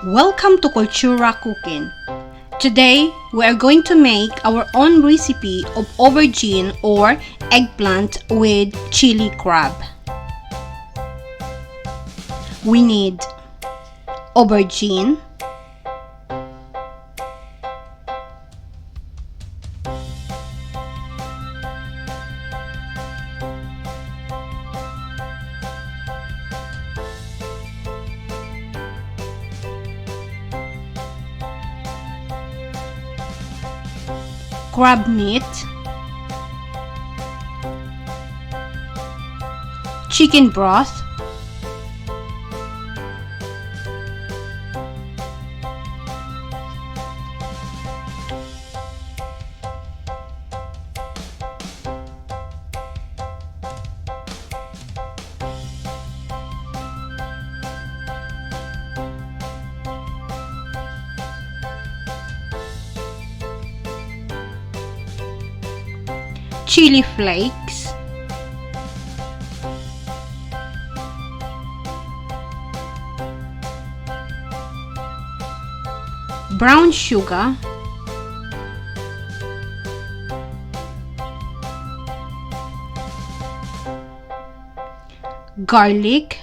Welcome to Cultura Cooking. Today, we are going to make our own recipe of aubergine or eggplant with chili crab. We need aubergine, crab meat, chicken broth, chili flakes, brown sugar, garlic,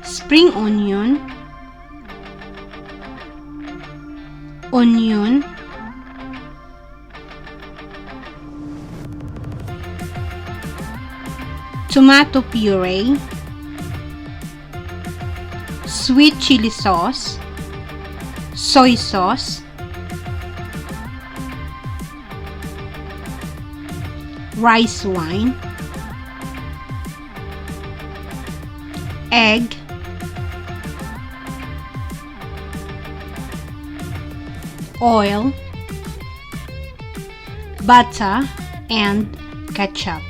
spring onion, tomato puree, sweet chili sauce, soy sauce, rice wine, egg, oil, butter, and ketchup.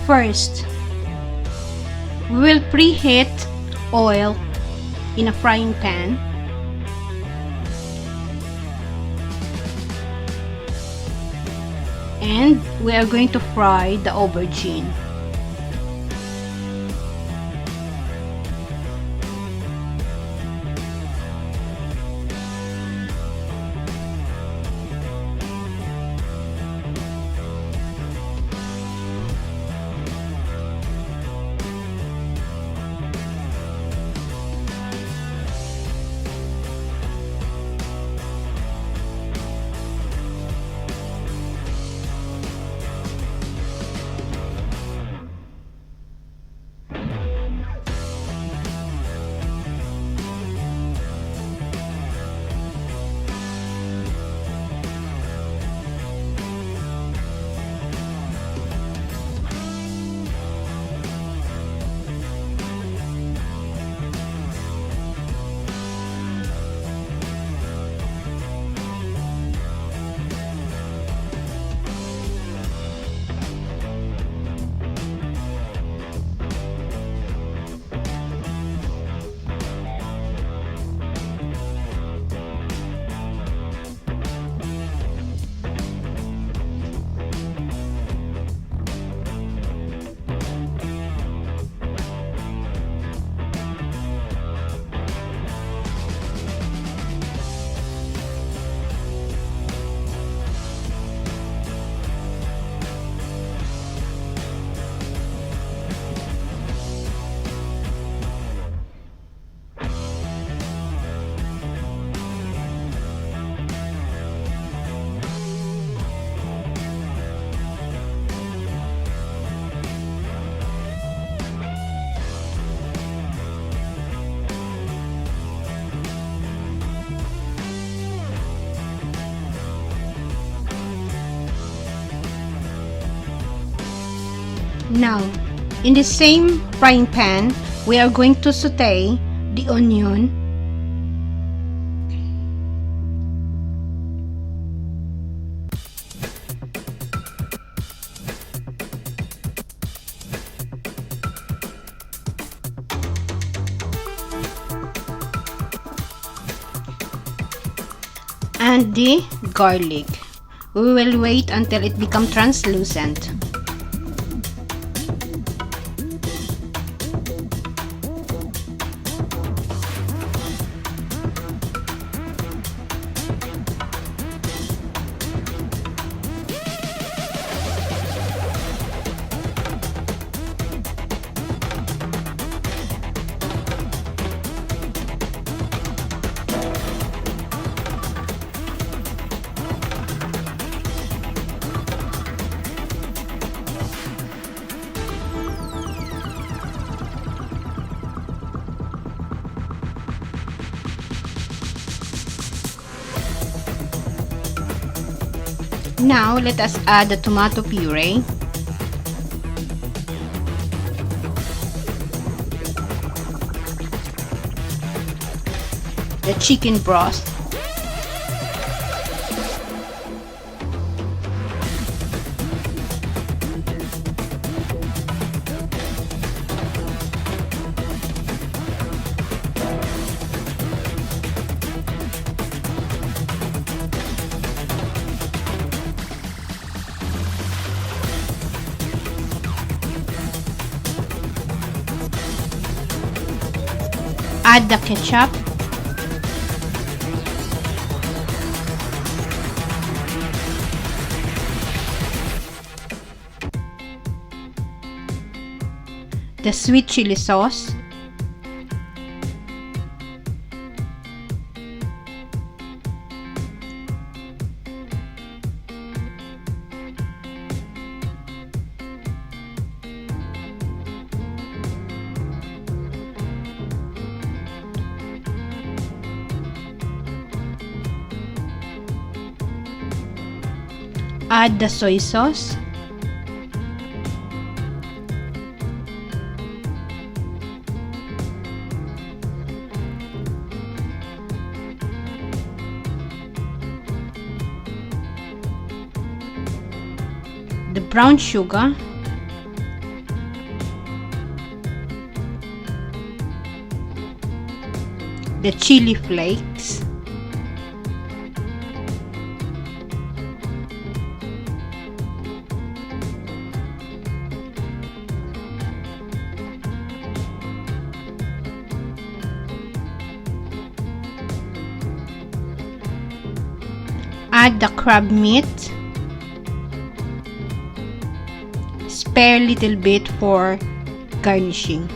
First, we will preheat oil in a frying pan. And we are going to fry the aubergine. Now, in the same frying pan, we are going to saute the onion and the garlic. We will wait until it becomes translucent. Now, let us add the tomato puree, the chicken broth, add the ketchup, the sweet chili sauce, add the soy sauce, the brown sugar, the chili flakes, add the crab meat, spare little bit for garnishing,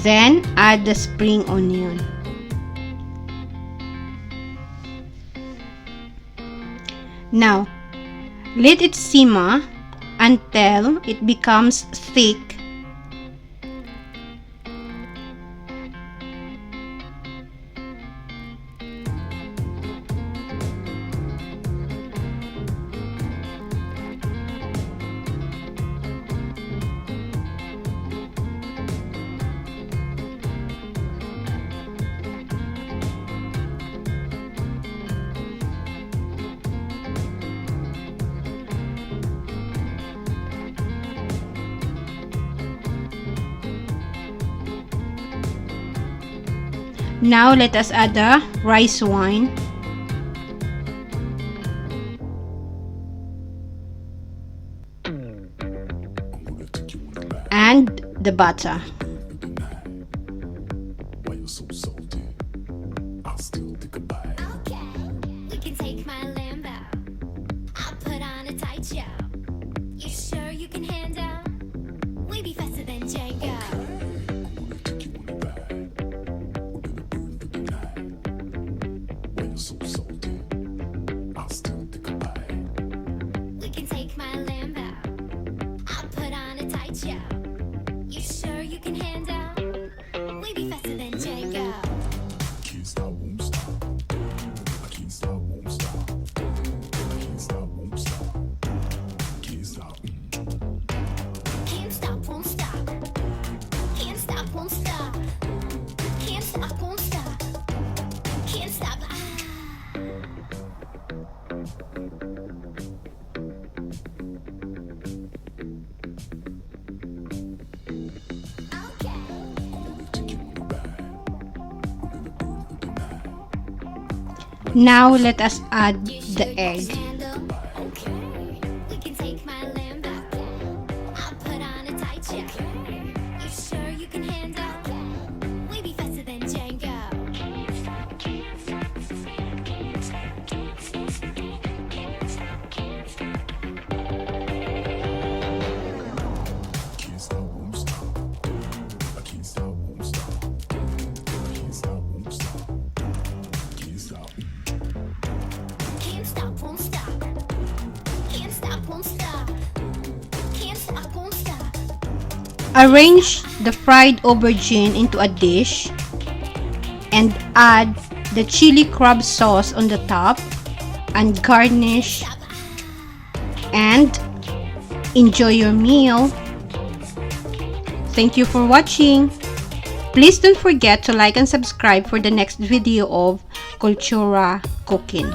then add the spring onion. Now, let it simmer until it becomes thick. Now let us add the rice wine and the butter. Now let us add the egg. Arrange the fried aubergine into a dish and add the chili crab sauce on the top and garnish and enjoy your meal. Thank you for watching. Please don't forget to like and subscribe for the next video of Cultura Cooking.